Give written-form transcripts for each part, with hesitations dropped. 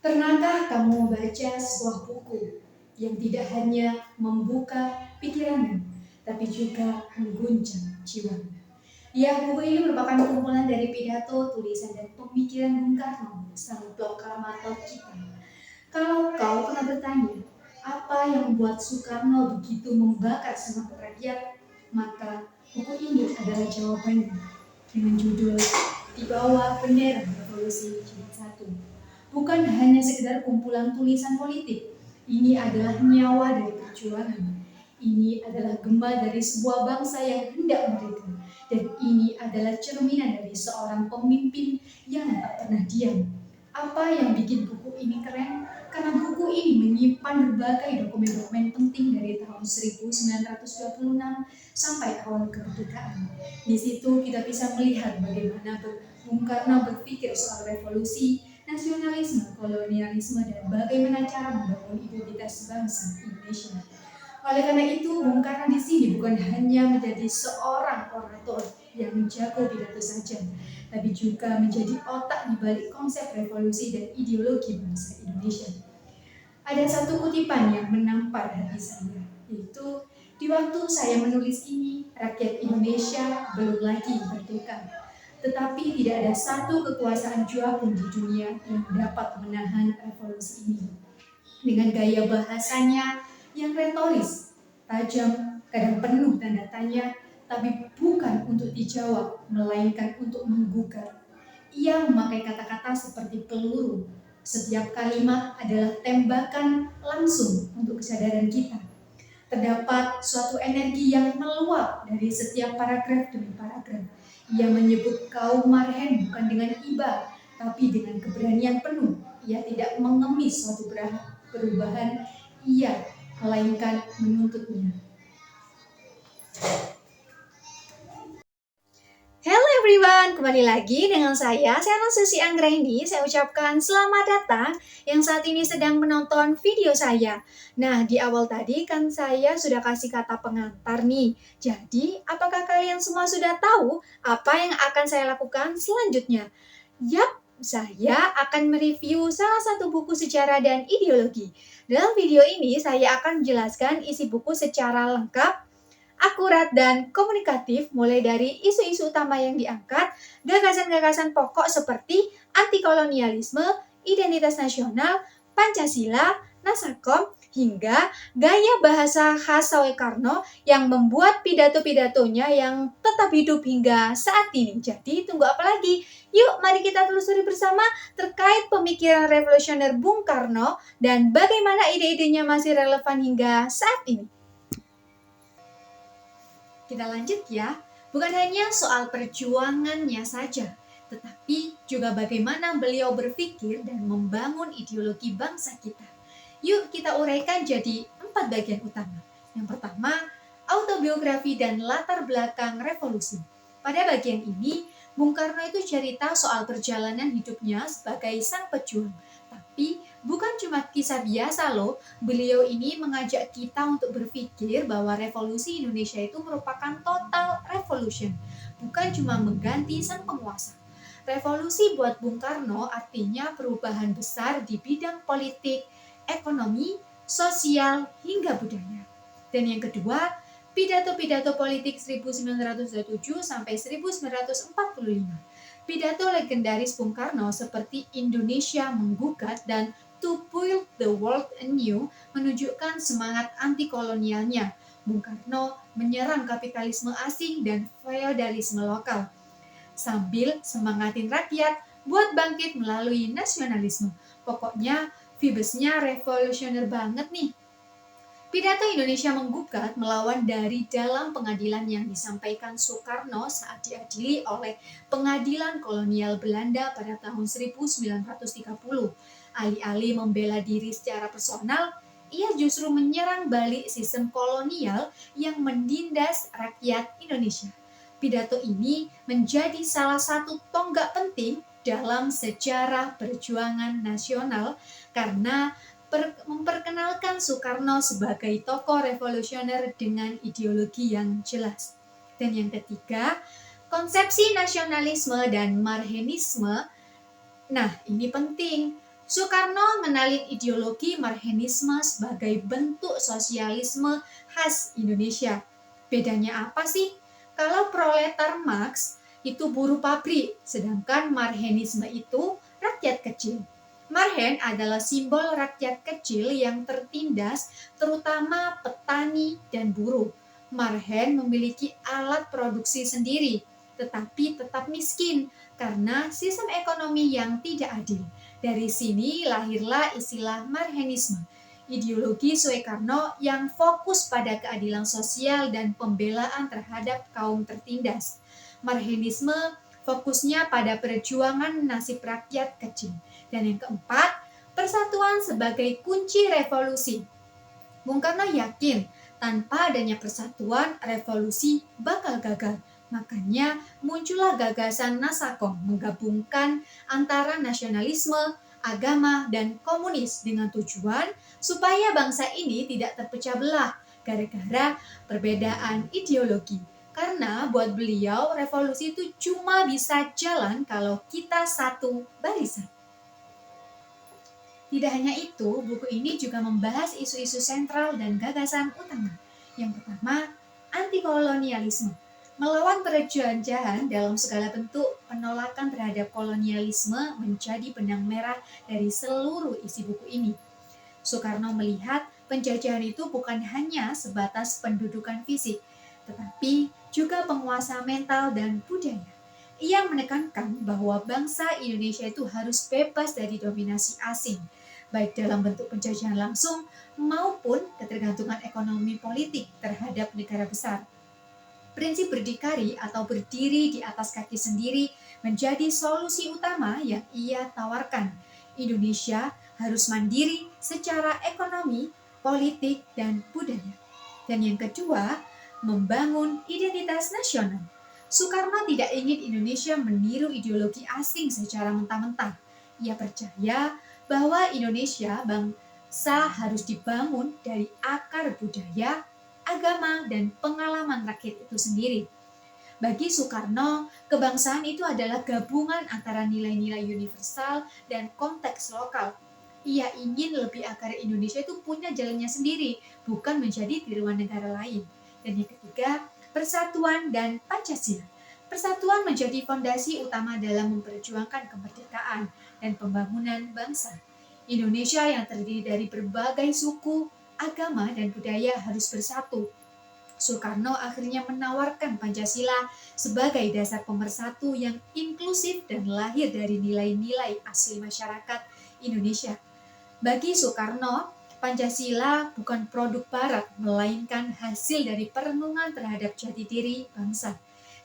Pernahkah kamu membaca sebuah buku yang tidak hanya membuka pikiranmu, tapi juga mengguncang jiwa? Ya, buku ini merupakan kumpulan dari pidato, tulisan, dan pemikiran Bung Karno, sang proklamator kita. Kalau kau pernah bertanya, apa yang membuat Soekarno begitu membakar semangat rakyat? Maka buku ini adalah jawabannya dengan judul Di Bawah Bendera Revolusi Jilid 1. Bukan hanya sekedar kumpulan tulisan politik, ini adalah nyawa dari perjuangan. Ini adalah gema dari sebuah bangsa yang hendak merdeka. Dan ini adalah cerminan dari seorang pemimpin yang tak pernah diam. Apa yang bikin buku ini keren? Karena buku ini menyimpan berbagai dokumen-dokumen penting dari tahun 1926 sampai awal kemerdekaan. Di situ kita bisa melihat bagaimana Bung Karno berpikir soal revolusi, nasionalisme, kolonialisme, dan bagaimana cara membangun identitas bangsa Indonesia. Oleh karena itu, Bung Karno di sini bukan hanya menjadi seorang orator yang jago pidato saja, tapi juga menjadi otak di balik konsep revolusi dan ideologi bangsa Indonesia. Ada satu kutipan yang menampar hati saya, yaitu di waktu saya menulis ini, rakyat Indonesia belum lagi merdeka. Tetapi tidak ada satu kekuasaan jua pun di dunia yang dapat menahan revolusi ini. Dengan gaya bahasanya yang retoris, tajam, kadang penuh tanda tanya, tapi bukan untuk dijawab, melainkan untuk menggugat. Ia memakai kata-kata seperti peluru. Setiap kalimat adalah tembakan langsung untuk kesadaran kita. Terdapat suatu energi yang meluap dari setiap paragraf demi paragraf. Ia menyebut kaum Marhen bukan dengan iba, tapi dengan keberanian penuh. Ia tidak mengemis suatu perubahan, ia melainkan menuntutnya. Hello everyone, kembali lagi dengan saya Susi Anggraini. Saya ucapkan selamat datang yang saat ini sedang menonton video saya. Nah, di awal tadi kan saya sudah kasih kata pengantar nih. Jadi, apakah kalian semua sudah tahu apa yang akan saya lakukan selanjutnya? Yap, saya akan mereview salah satu buku sejarah dan ideologi. Dalam video ini, saya akan menjelaskan isi buku secara lengkap, akurat, dan komunikatif, mulai dari isu-isu utama yang diangkat, gagasan-gagasan pokok seperti anti-kolonialisme, identitas nasional, Pancasila, Nasakom, hingga gaya bahasa khas Soekarno yang membuat pidato-pidatonya yang tetap hidup hingga saat ini. Jadi tunggu apa lagi? Yuk mari kita telusuri bersama terkait pemikiran revolusioner Bung Karno dan bagaimana ide-idenya masih relevan hingga saat ini. Kita lanjut ya, bukan hanya soal perjuangannya saja, tetapi juga bagaimana beliau berpikir dan membangun ideologi bangsa kita. Yuk kita uraikan jadi 4 bagian utama. Yang pertama, autobiografi dan latar belakang revolusi. Pada bagian ini, Bung Karno itu cerita soal perjalanan hidupnya sebagai sang pejuang. Tapi bukan cuma kisah biasa loh, beliau ini mengajak kita untuk berpikir bahwa revolusi Indonesia itu merupakan total revolution, bukan cuma mengganti sang penguasa. Revolusi buat Bung Karno artinya perubahan besar di bidang politik, ekonomi, sosial, hingga budaya. Dan yang kedua, pidato-pidato politik 1927 sampai 1945. Pidato legendaris Bung Karno seperti Indonesia Menggugat dan To Build the World Anew menunjukkan semangat anti-kolonialnya. Bung Karno menyerang kapitalisme asing dan feodalisme lokal, sambil semangatin rakyat buat bangkit melalui nasionalisme. Pokoknya vibesnya revolusioner banget nih. Pidato Indonesia Menggugat melawan dari dalam pengadilan yang disampaikan Soekarno saat diadili oleh pengadilan kolonial Belanda pada tahun 1930. Alih-alih membela diri secara personal, ia justru menyerang balik sistem kolonial yang menindas rakyat Indonesia. Pidato ini menjadi salah satu tonggak penting dalam sejarah perjuangan nasional karena memperkenalkan Soekarno sebagai tokoh revolusioner dengan ideologi yang jelas. Dan yang ketiga, konsepsi nasionalisme dan marhenisme. Nah, ini penting. Soekarno menalin ideologi Marxisme sebagai bentuk sosialisme khas Indonesia. Bedanya apa sih? Kalau proletar Marx itu buruh pabrik, sedangkan Marxisme itu rakyat kecil. Marhen adalah simbol rakyat kecil yang tertindas, terutama petani dan buruh. Marhen memiliki alat produksi sendiri, tetapi tetap miskin karena sistem ekonomi yang tidak adil. Dari sini lahirlah istilah Marxisme, ideologi Soekarno yang fokus pada keadilan sosial dan pembelaan terhadap kaum tertindas. Marxisme fokusnya pada perjuangan nasib rakyat kecil. Dan yang keempat, persatuan sebagai kunci revolusi. Bung Karno yakin tanpa adanya persatuan, revolusi bakal gagal. Makanya muncullah gagasan Nasakom menggabungkan antara nasionalisme, agama, dan komunis dengan tujuan supaya bangsa ini tidak terpecah belah gara-gara perbedaan ideologi. Karena buat beliau revolusi itu cuma bisa jalan kalau kita satu barisan. Tidak hanya itu, buku ini juga membahas isu-isu sentral dan gagasan utama. Yang pertama, anti-kolonialisme. Melawan penjajahan dalam segala bentuk, penolakan terhadap kolonialisme menjadi benang merah dari seluruh isi buku ini. Soekarno melihat penjajahan itu bukan hanya sebatas pendudukan fisik, tetapi juga penguasa mental dan budaya. Ia menekankan bahwa bangsa Indonesia itu harus bebas dari dominasi asing, baik dalam bentuk penjajahan langsung maupun ketergantungan ekonomi politik terhadap negara besar. Prinsip berdikari atau berdiri di atas kaki sendiri menjadi solusi utama yang ia tawarkan. Indonesia harus mandiri secara ekonomi, politik, dan budaya. Dan yang kedua, membangun identitas nasional. Soekarno tidak ingin Indonesia meniru ideologi asing secara mentah-mentah. Ia percaya bahwa Indonesia bangsa harus dibangun dari akar budaya, agama, dan pengalaman rakyat itu sendiri. Bagi Soekarno, kebangsaan itu adalah gabungan antara nilai-nilai universal dan konteks lokal. Ia ingin lebih agar Indonesia itu punya jalannya sendiri, bukan menjadi tiruan negara lain. Dan yang ketiga, persatuan dan Pancasila. Persatuan menjadi fondasi utama dalam memperjuangkan kemerdekaan dan pembangunan bangsa. Indonesia yang terdiri dari berbagai suku, agama, dan budaya harus bersatu. Soekarno akhirnya menawarkan Pancasila sebagai dasar pemersatu yang inklusif dan lahir dari nilai-nilai asli masyarakat Indonesia. Bagi Soekarno, Pancasila bukan produk barat, melainkan hasil dari perenungan terhadap jati diri bangsa.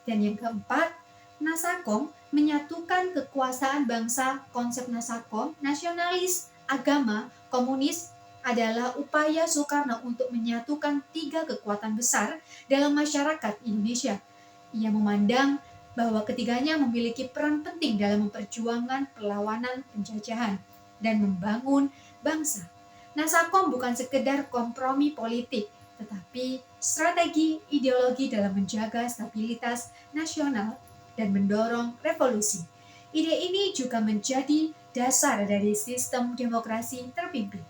Dan yang keempat, Nasakom menyatukan kekuasaan bangsa. Konsep Nasakom, nasionalis, agama, komunis, adalah upaya Soekarno untuk menyatukan tiga kekuatan besar dalam masyarakat Indonesia. Ia memandang bahwa ketiganya memiliki peran penting dalam memperjuangkan perlawanan penjajahan dan membangun bangsa. Nasakom bukan sekedar kompromi politik, tetapi strategi ideologi dalam menjaga stabilitas nasional dan mendorong revolusi. Ide ini juga menjadi dasar dari sistem demokrasi terpimpin.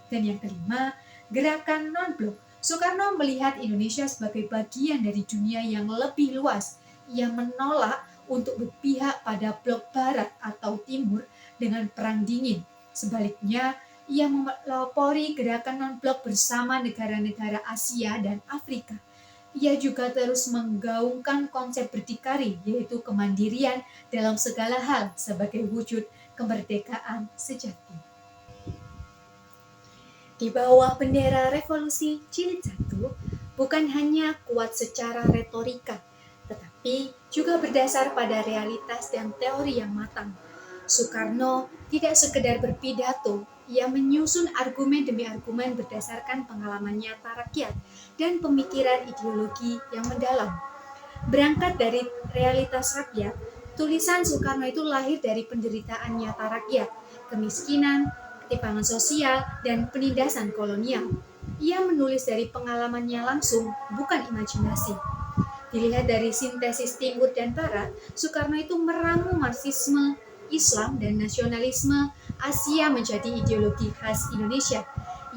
Dan yang kelima, gerakan non-blok. Soekarno melihat Indonesia sebagai bagian dari dunia yang lebih luas. Ia menolak untuk berpihak pada blok barat atau timur dengan perang dingin. Sebaliknya, ia melopori gerakan non-blok bersama negara-negara Asia dan Afrika. Ia juga terus menggaungkan konsep berdikari, yaitu kemandirian dalam segala hal sebagai wujud kemerdekaan sejati. Di bawah bendera revolusi jilid 1, bukan hanya kuat secara retorika, tetapi juga berdasar pada realitas dan teori yang matang. Soekarno tidak sekedar berpidato, ia menyusun argumen demi argumen berdasarkan pengalaman nyata rakyat dan pemikiran ideologi yang mendalam. Berangkat dari realitas rakyat, tulisan Soekarno itu lahir dari penderitaan nyata rakyat, kemiskinan, ketimpangan sosial, dan penindasan kolonial. Ia menulis dari pengalamannya langsung, bukan imajinasi. Dilihat dari sintesis timur dan barat, Soekarno itu meramu Marxisme, Islam dan nasionalisme Asia menjadi ideologi khas Indonesia.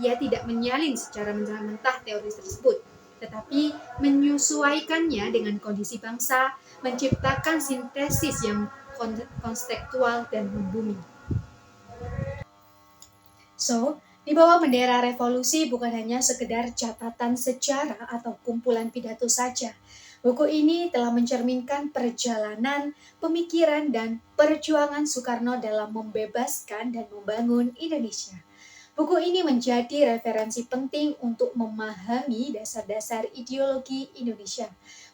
Ia tidak menyalin secara mentah-mentah teori tersebut, tetapi menyesuaikannya dengan kondisi bangsa, menciptakan sintesis yang konstektual dan membumi. So, di bawah bendera revolusi bukan hanya sekedar catatan sejarah atau kumpulan pidato saja. Buku ini telah mencerminkan perjalanan, pemikiran, dan perjuangan Soekarno dalam membebaskan dan membangun Indonesia. Buku ini menjadi referensi penting untuk memahami dasar-dasar ideologi Indonesia,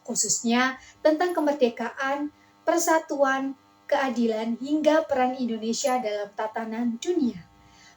khususnya tentang kemerdekaan, persatuan, keadilan, hingga peran Indonesia dalam tatanan dunia.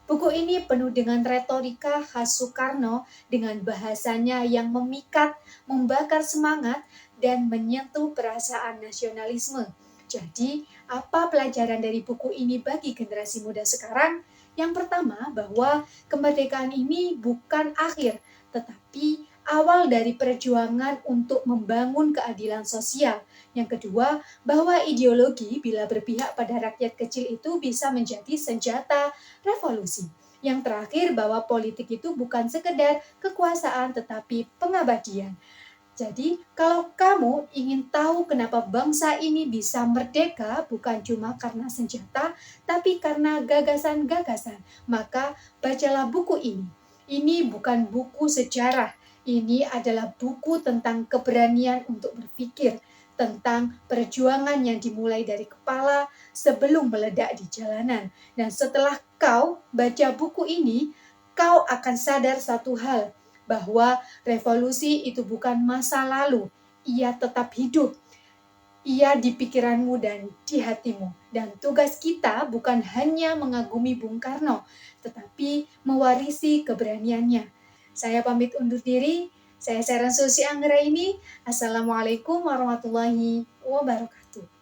Buku ini penuh dengan retorika khas Soekarno dengan bahasanya yang memikat, membakar semangat, dan menyentuh perasaan nasionalisme. Jadi, apa pelajaran dari buku ini bagi generasi muda sekarang? Yang pertama, bahwa kemerdekaan ini bukan akhir, tetapi awal dari perjuangan untuk membangun keadilan sosial. Yang kedua, bahwa ideologi bila berpihak pada rakyat kecil itu bisa menjadi senjata revolusi. Yang terakhir, bahwa politik itu bukan sekedar kekuasaan tetapi pengabdian. Jadi, kalau kamu ingin tahu kenapa bangsa ini bisa merdeka bukan cuma karena senjata, tapi karena gagasan-gagasan, maka bacalah buku ini. Ini bukan buku sejarah, ini adalah buku tentang keberanian untuk berpikir, tentang perjuangan yang dimulai dari kepala sebelum meledak di jalanan. Dan setelah kau baca buku ini, kau akan sadar satu hal, bahwa revolusi itu bukan masa lalu, ia tetap hidup. Ia di pikiranmu dan di hatimu. Dan tugas kita bukan hanya mengagumi Bung Karno, tetapi mewarisi keberaniannya. Saya pamit undur diri. Saya Sharon Susi Anggraini. Assalamualaikum warahmatullahi wabarakatuh.